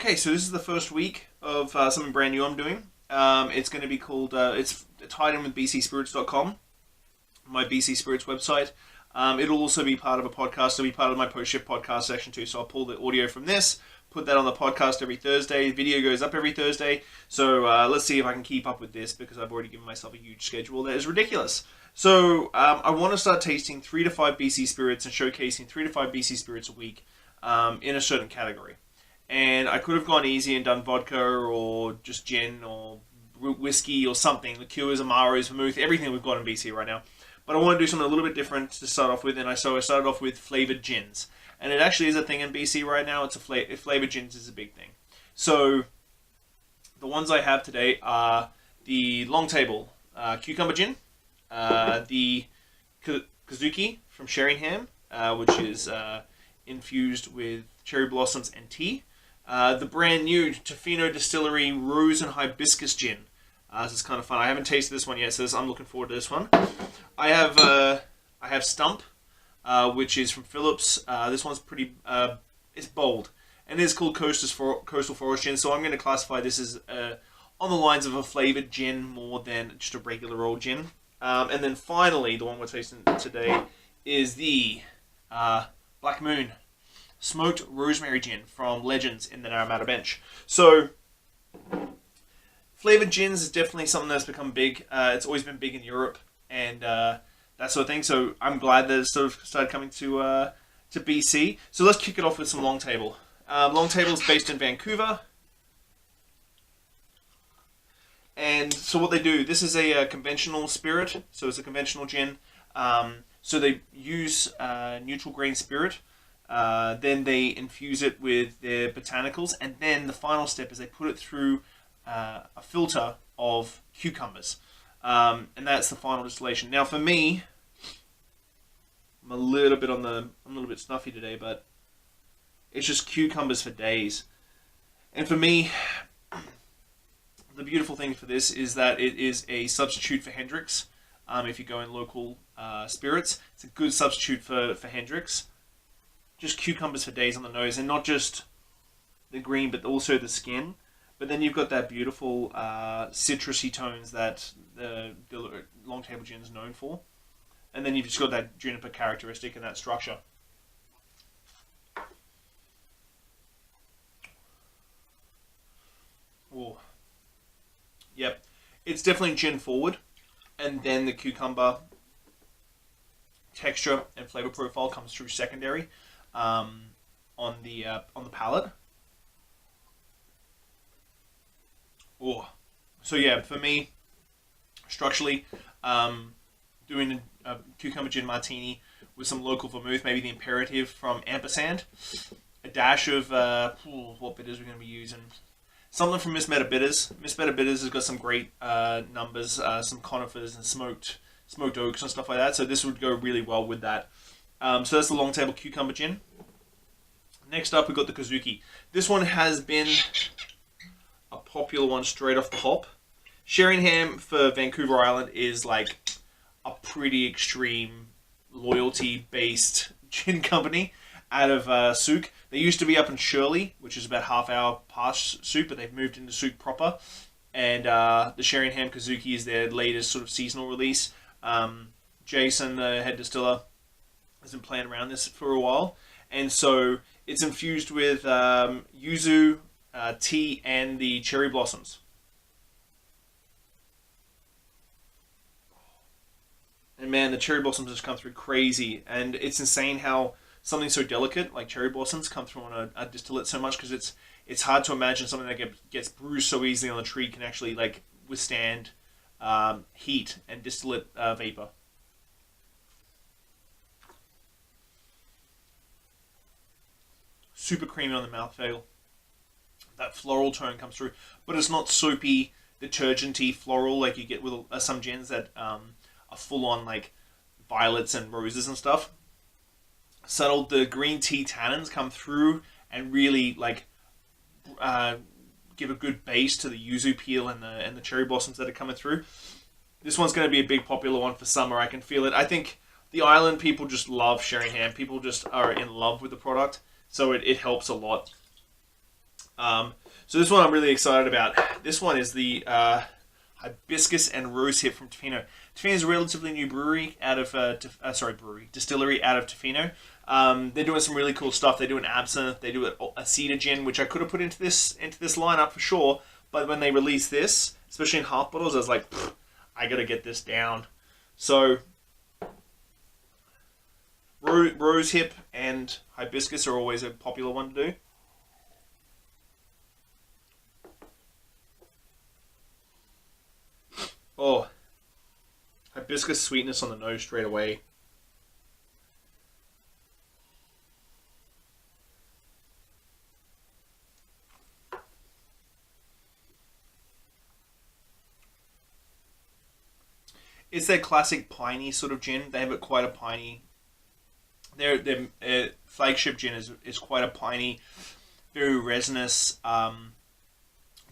Okay, so this is the first week of something brand new I'm doing. It's going to be called, it's tied in with bcspirits.com, my BC Spirits website. It'll also be part of a podcast. It'll be part of my post-shift podcast section too. So I'll pull the audio from this, put that on the podcast every Thursday. Video goes up every Thursday. So let's see if I can keep up with this because I've already given myself a huge schedule that is ridiculous. So I want to start tasting 3 to 5 BC Spirits and showcasing 3 to 5 BC Spirits a week in a certain category. And I could have gone easy and done vodka or just gin or whiskey or something, liqueurs, amaros, vermouth, everything we've got in BC right now. But I want to do something a little bit different to start off with, and so I started off with flavored gins. And it actually is a thing in BC right now. It's flavored gins is a big thing. So the ones I have today are the Long Table Cucumber Gin, the Kazuki from Sheringham, which is infused with cherry blossoms and tea. The brand new Tofino Distillery Rose and Hibiscus Gin. This is kind of fun. I haven't tasted this one yet, so I'm looking forward to this one. I have Stump, which is from Phillips. This one's pretty, it's bold. And it is called Coastal Forest Gin, so I'm going to classify this as on the lines of a flavored gin more than just a regular old gin. And then finally, the one we're tasting today is the Black Moon Smoked Rosemary Gin from Legends in the Naramata Bench. So, flavored gins is definitely something that's become big. It's always been big in Europe and that sort of thing. So I'm glad that it's sort of started coming to BC. So let's kick it off with some Long Table. Long Table is based in Vancouver. And so what they do, this is a conventional spirit. So it's a conventional gin. So they use neutral grain spirit. Then they infuse it with their botanicals, and then the final step is they put it through a filter of cucumbers, and that's the final distillation. Now, for me, I'm a little bit snuffy today, but it's just cucumbers for days. And for me, the beautiful thing for this is that it is a substitute for Hendrick's. If you go in local spirits, it's a good substitute for Hendrick's. Just cucumbers for days on the nose, and not just the green, but also the skin. But then you've got that beautiful citrusy tones that the Long Table Gin is known for. And then you've just got that juniper characteristic and that structure. Oh. Yep. It's definitely gin forward. And then the cucumber texture and flavor profile comes through secondary. On the palate. Oh, so yeah, for me, structurally, doing a cucumber gin martini with some local vermouth, maybe the Imperative from Ampersand, a dash of what bitters we're going to be using. Something from Miss Meta Bitters. Miss Meta Bitters has got some great numbers, some conifers and smoked oaks and stuff like that. So this would go really well with that. So that's the Long Table Cucumber Gin. Next up, we've got the Kazuki. This one has been a popular one straight off the hop. Sheringham for Vancouver Island is like a pretty extreme loyalty-based gin company out of Souk. They used to be up in Shirley, which is about half hour past Souk, but they've moved into Souk proper. And the Sheringham Kazuki is their latest sort of seasonal release. Jason, the head distiller, has been playing around this for a while. And so it's infused with yuzu, tea, and the cherry blossoms. And man, the cherry blossoms just come through crazy. And it's insane how something so delicate like cherry blossoms come through on a distillate so much, because it's hard to imagine something that gets bruised so easily on the tree can actually like withstand heat and distillate vapor. Super creamy on the mouthfeel. That floral tone comes through, but it's not soapy, detergenty floral like you get with some gins that are full on like violets and roses and stuff. Subtle, the green tea tannins come through and really like give a good base to the yuzu peel and the cherry blossoms that are coming through. This one's going to be a big popular one for summer. I can feel it. I think the island people just love Sheringham. People just are in love with the product. So it helps a lot. So this one I'm really excited about. This one is the Hibiscus and Rosehip from Tofino. Tofino is a relatively new brewery out of distillery out of Tofino. They're doing some really cool stuff. They do an absinthe, they do a cedar gin, which I could have put into this lineup for sure. But when they released this, especially in half bottles, I was like, I gotta get this down. So Rosehip and Hibiscus are always a popular one to do. Oh, hibiscus sweetness on the nose straight away. It's their classic piney sort of gin. They have it quite a piney. Their flagship gin is quite a piney, very resinous,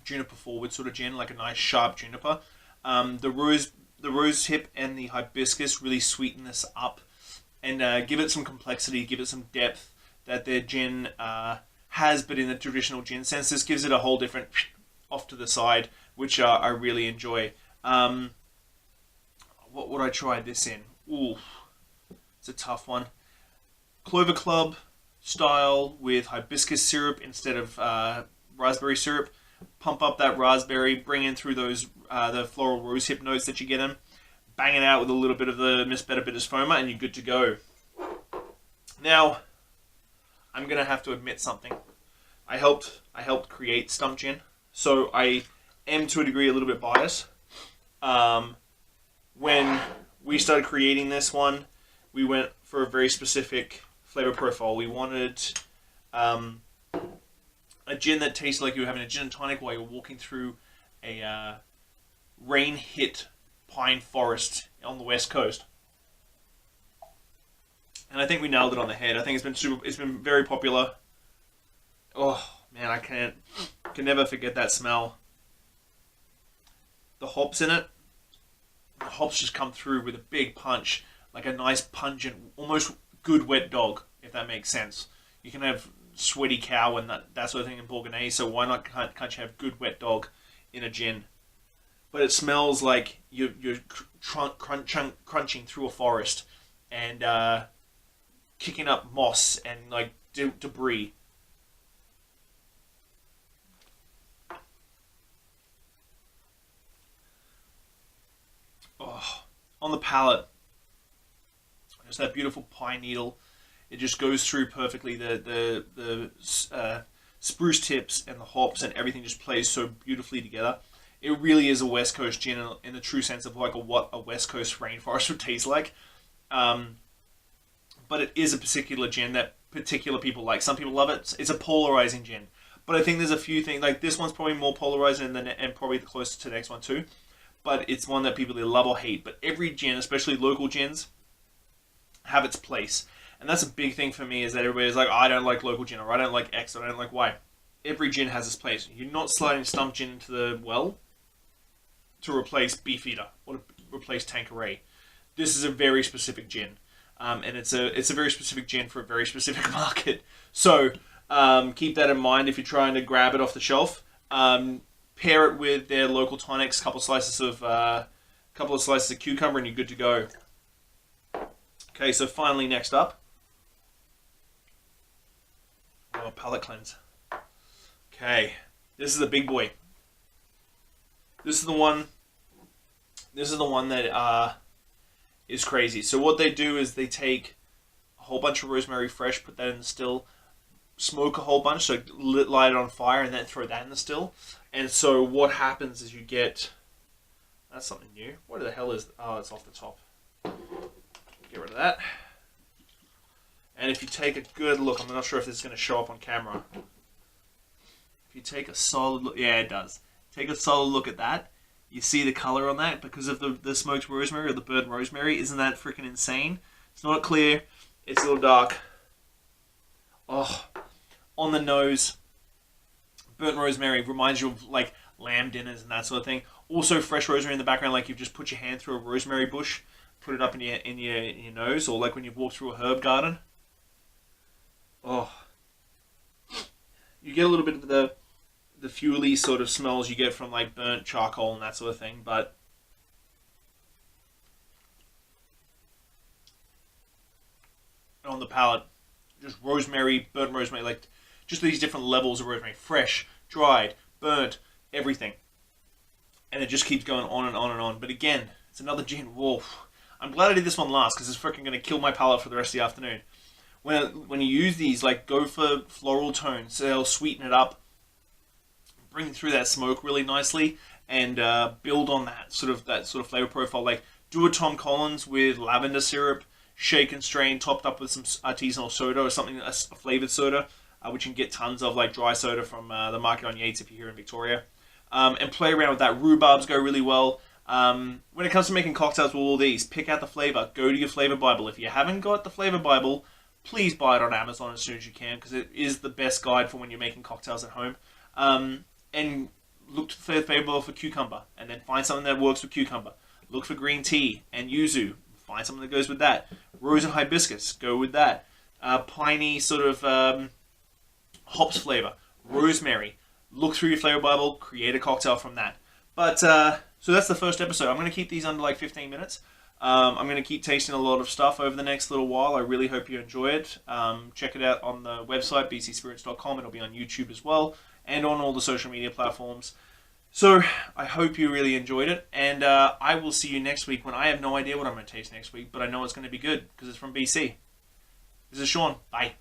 juniper forward sort of gin, like a nice sharp juniper. The rose hip and the hibiscus really sweeten this up and give it some complexity, give it some depth that their gin has, but in the traditional gin sense. This gives it a whole different off to the side, which I really enjoy. What would I try this in? Ooh, it's a tough one. Clover Club style with hibiscus syrup instead of raspberry syrup. Pump up that raspberry, bring in through those the floral rosehip notes that you get in. Bang it out with a little bit of the Miss Better Bitters Foamer, and you're good to go. Now, I'm gonna have to admit something. I helped create Stump Gin, so I am to a degree a little bit biased. When we started creating this one, we went for a very specific flavor profile. We wanted a gin that tastes like you were having a gin and tonic while you're walking through a rain-hit pine forest on the west coast. And I think we nailed it on the head. I think it's been very popular. Oh man, I can never forget that smell. The hops in it, the hops just come through with a big punch, like a nice pungent, almost good wet dog, if that makes sense. You can have sweaty cow and that sort of thing in Bourgogne, so why not can't you have good wet dog in a gin? But it smells like you're crunching through a forest and kicking up moss and like debris. Oh, on the palate, just that beautiful pine needle. It just goes through perfectly. The spruce tips and the hops and everything just plays so beautifully together. It really is a West Coast gin in the true sense of like what a West Coast rainforest would taste like. But it is a particular gin that particular people like. Some people love it. It's a polarizing gin. But I think there's a few things, like this one's probably more polarizing and probably the closest to the next one too. But it's one that people either love or hate. But every gin, especially local gins, have its place. And that's a big thing for me, is that everybody's like, oh, I don't like local gin, or I don't like X, or I don't like Y. Every gin has its place. You're not sliding Stump Gin into the well to replace Beefeater or to replace Tanqueray. This is a very specific gin. And it's a very specific gin for a very specific market. So keep that in mind if you're trying to grab it off the shelf. Pair it with their local tonics, couple of slices of cucumber, and you're good to go. Okay, so finally, next up, palate cleanse. Okay, this is the big boy. This is the one. This is the one that is crazy. So what they do is they take a whole bunch of rosemary fresh, put that in the still, smoke a whole bunch, so light it on fire, and then throw that in the still. And so what happens is you get... That's something new. What the hell is... Oh, it's off the top. Get rid of that. And if you take a good look, I'm not sure if this is going to show up on camera. If you take a solid look... Yeah, it does. Take a solid look at that. You see the color on that because of the smoked rosemary or the burnt rosemary. Isn't that freaking insane? It's not clear. It's a little dark. Oh, on the nose... Burnt rosemary reminds you of like lamb dinners and that sort of thing. Also fresh rosemary in the background, like you've just put your hand through a rosemary bush, put it up in your nose, or like when you've walked through a herb garden. Oh, you get a little bit of the fuely sort of smells you get from like burnt charcoal and that sort of thing, but on the palate, just rosemary, burnt rosemary, like just these different levels of rosemary, fresh, dried, burnt, everything. And it just keeps going on and on and on. But again, it's another gin. Whoa. I'm glad I did this one last because it's freaking going to kill my palate for the rest of the afternoon. When you use these, like, go for floral tones. So they'll sweeten it up, bring through that smoke really nicely, and build on that sort of flavor profile. Like, do a Tom Collins with lavender syrup, shake and strain, topped up with some artisanal soda or something, a flavored soda, which you can get tons of, like dry soda from the market on Yates if you're here in Victoria. And play around with that. Rhubarbs go really well. When it comes to making cocktails with all these, pick out the flavor. Go to your flavor Bible. If you haven't got the flavor Bible, please buy it on Amazon as soon as you can, because it is the best guide for when you're making cocktails at home. And look to the flavor Bible for cucumber, and then find something that works with cucumber. Look for green tea and yuzu. Find something that goes with that. Rose and hibiscus, go with that. Piney sort of hops flavor. Rosemary. Look through your flavor Bible, create a cocktail from that. But, so that's the first episode. I'm going to keep these under like 15 minutes. I'm going to keep tasting a lot of stuff over the next little while. I really hope you enjoy it. Check it out on the website, bcspirits.com. It'll be on YouTube as well, and on all the social media platforms. So, I hope you really enjoyed it, and I will see you next week when I have no idea what I'm going to taste next week, but I know it's going to be good, because it's from BC. This is Sean. Bye.